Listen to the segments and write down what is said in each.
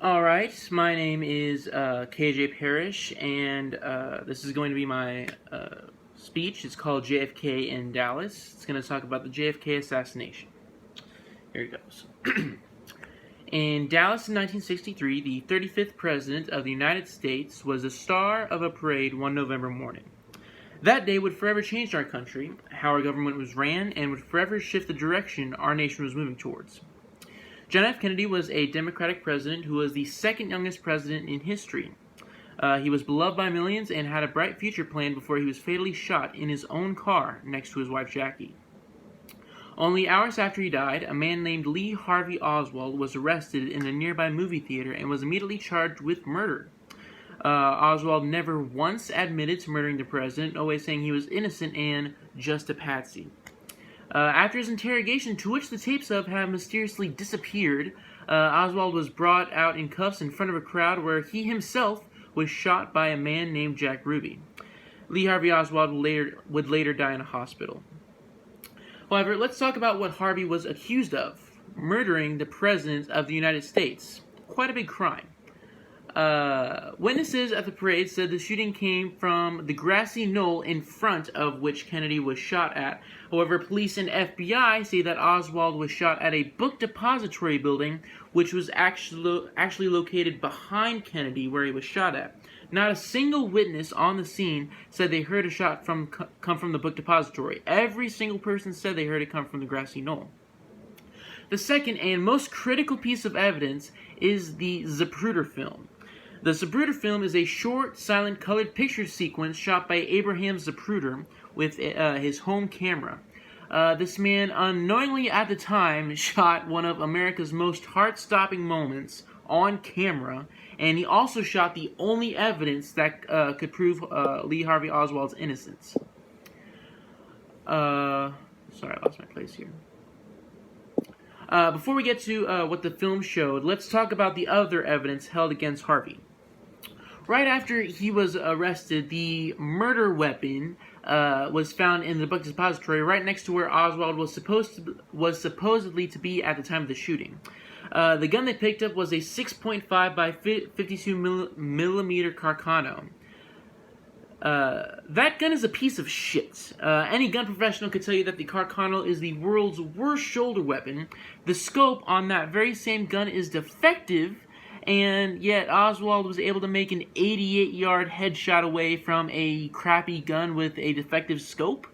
Alright, my name is KJ Parrish, and this is going to be my speech. It's called JFK in Dallas. It's going to talk about the JFK assassination. Here it goes. In Dallas in 1963, the 35th President of the United States was the star of a parade one November morning. That day would forever change our country, how our government was ran, and would forever shift the direction our nation was moving towards. John F. Kennedy was a Democratic president who was the second youngest president in history. He was beloved by millions and had a bright future planned before he was fatally shot in his own car next to his wife Jackie. Only hours after he died, a man named Lee Harvey Oswald was arrested in a nearby movie theater and was immediately charged with murder. Oswald never once admitted to murdering the president, always saying he was innocent and just a patsy. After his interrogation, to which the tapes of have mysteriously disappeared, Oswald was brought out in cuffs in front of a crowd where he himself was shot by a man named Jack Ruby. Lee Harvey Oswald would later die in a hospital. However, let's talk about what Harvey was accused of: murdering the President of the United States. Quite a big crime. Witnesses at the parade said the shooting came from the grassy knoll in front of which Kennedy was shot at. However, police and FBI say that Oswald was shot at a book depository building, which was actually located behind Kennedy, where he was shot at. Not a single witness on the scene said they heard a shot come from the book depository. Every single person said they heard it come from the grassy knoll. The second and most critical piece of evidence is the Zapruder film. The Zapruder film is a short, silent, colored picture sequence shot by Abraham Zapruder with his home camera. This man, unknowingly at the time, shot one of America's most heart-stopping moments on camera, and he also shot the only evidence that could prove Lee Harvey Oswald's innocence. Sorry, I lost my place here. Before we get to what the film showed, let's talk about the other evidence held against Harvey. Right after he was arrested, the murder weapon was found in the book depository right next to where Oswald was supposedly to be at the time of the shooting. The gun they picked up was a 6.5 by 52 millimeter Carcano. That gun is a piece of shit. Any gun professional could tell you that the Carcano is the world's worst shoulder weapon. The scope on that very same gun is defective, and yet Oswald was able to make an 88-yard headshot away from a crappy gun with a defective scope.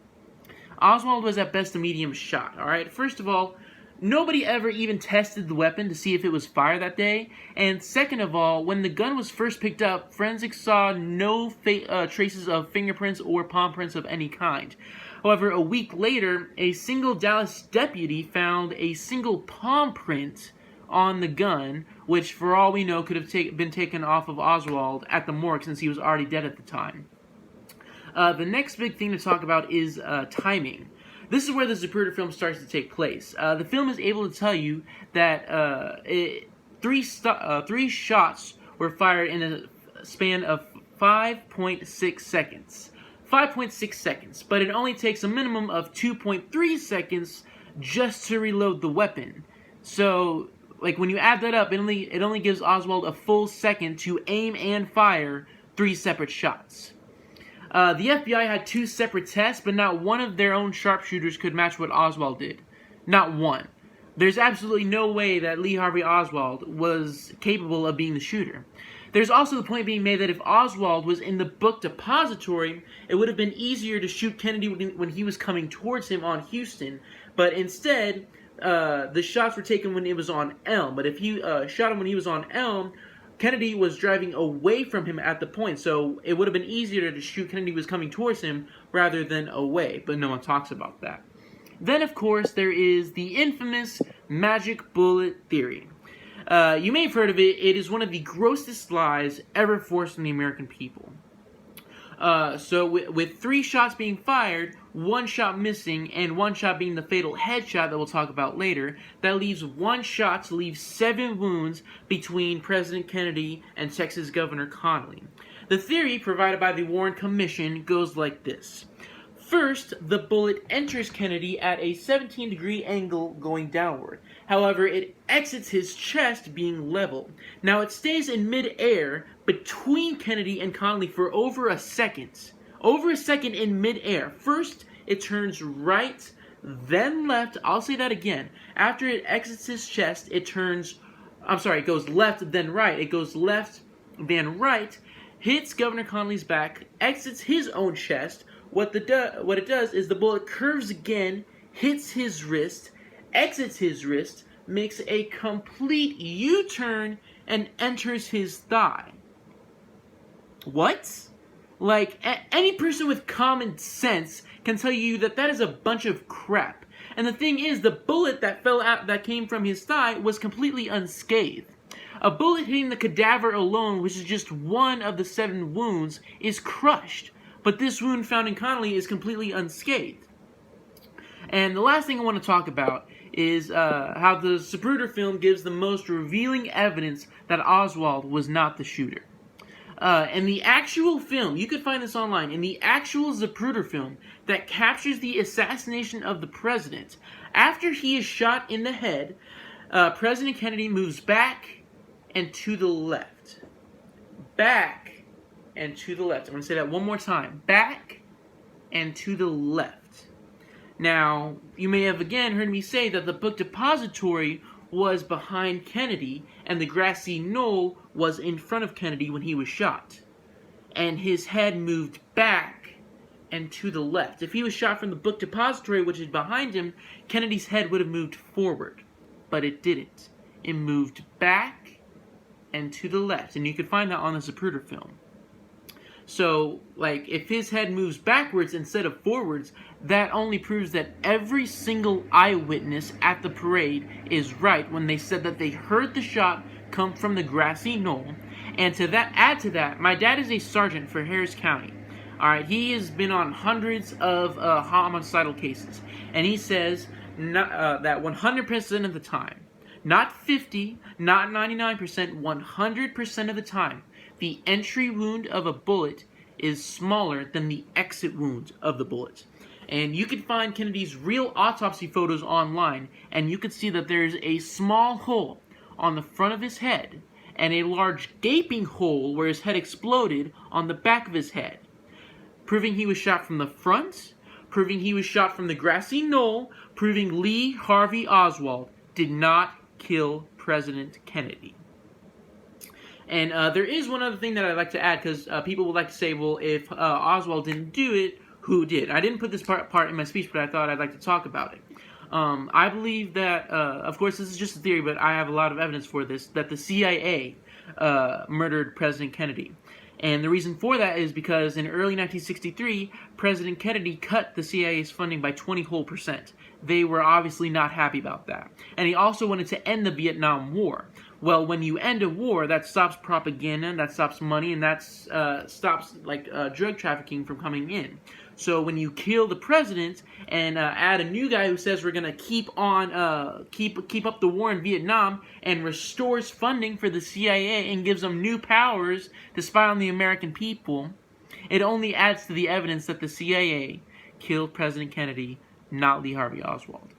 Oswald was at best a medium shot, alright? First of all, nobody ever even tested the weapon to see if it was fired that day. And second of all, when the gun was first picked up, forensics saw no traces of fingerprints or palm prints of any kind. However, a week later, a single Dallas deputy found a single palm print on the gun, which for all we know could have been taken off of Oswald at the morgue since he was already dead at the time. The next big thing to talk about is timing. This is where the Zapruder film starts to take place. The film is able to tell you that three shots were fired in a span of 5.6 seconds. 5.6 seconds, but it only takes a minimum of 2.3 seconds just to reload the weapon. So, like, when you add that up, it only gives Oswald a full second to aim and fire 3 separate shots. The FBI had 2 separate tests, but not one of their own sharpshooters could match what Oswald did. Not one. There's absolutely no way that Lee Harvey Oswald was capable of being the shooter. There's also the point being made that if Oswald was in the book depository, it would have been easier to shoot Kennedy when he was coming towards him on Houston, but instead, the shots were taken when it was on Elm. But if he shot him when he was on Elm, Kennedy was driving away from him at the point, so it would have been easier to shoot Kennedy was coming towards him rather than away, but no one talks about that. Then, of course, there is the infamous magic bullet theory. You may have heard of it. It is one of the grossest lies ever forced on the American people. So with 3 shots being fired, 1 shot missing, and 1 shot being the fatal headshot that we'll talk about later, that leaves 1 shot to leave 7 wounds between President Kennedy and Texas Governor Connally. The theory provided by the Warren Commission goes like this. First, the bullet enters Kennedy at a 17-degree angle going downward. However, it exits his chest being level. Now, it stays in mid-air between Kennedy and Connally for over a second. Over a second in mid-air. First, it turns right, then left. I'll say that again. After it exits his chest, it goes left, then right. It goes left, then right, hits Governor Connally's back, exits his own chest. What it does is the bullet curves again, hits his wrist, exits his wrist, makes a complete U-turn, and enters his thigh. What? Like, any person with common sense can tell you that that is a bunch of crap. And the thing is, the bullet that fell out, that came from his thigh, was completely unscathed. A bullet hitting the cadaver alone, which is just one of the 7 wounds, is crushed. But this wound found in Connally is completely unscathed. And the last thing I want to talk about is how the Zapruder film gives the most revealing evidence that Oswald was not the shooter. In the actual film, you could find this online, in the actual Zapruder film that captures the assassination of the president, after he is shot in the head, President Kennedy moves back and to the left. Back and to the left. I'm going to say that one more time. Back and to the left. Now, you may have again heard me say that the book depository was behind Kennedy and the grassy knoll was in front of Kennedy when he was shot. And his head moved back and to the left. If he was shot from the book depository, which is behind him, Kennedy's head would have moved forward. But it didn't. It moved back and to the left. And you can find that on the Zapruder film. So, like, if his head moves backwards instead of forwards, that only proves that every single eyewitness at the parade is right when they said that they heard the shot come from the grassy knoll. And to that, add to that, my dad is a sergeant for Harris County. Alright, he has been on hundreds of homicidal cases. And he says that 100% of the time, not 50, not 99%, 100% of the time, the entry wound of a bullet is smaller than the exit wound of the bullet. And you can find Kennedy's real autopsy photos online, and you can see that there's a small hole on the front of his head, and a large gaping hole where his head exploded on the back of his head, proving he was shot from the front, proving he was shot from the grassy knoll, proving Lee Harvey Oswald did not kill President Kennedy. And there is one other thing that I'd like to add, because people would like to say, well, if Oswald didn't do it, who did? I didn't put this part in my speech, but I thought I'd like to talk about it. I believe that, of course, this is just a theory, but I have a lot of evidence for this, that the CIA murdered President Kennedy. And the reason for that is because in early 1963, President Kennedy cut the CIA's funding by 20%. They were obviously not happy about that. And he also wanted to end the Vietnam War. Well, when you end a war, that stops propaganda, that stops money, and that stops drug trafficking from coming in. So when you kill the president and add a new guy who says we're gonna keep up the war in Vietnam and restores funding for the CIA and gives them new powers to spy on the American people, it only adds to the evidence that the CIA killed President Kennedy, not Lee Harvey Oswald.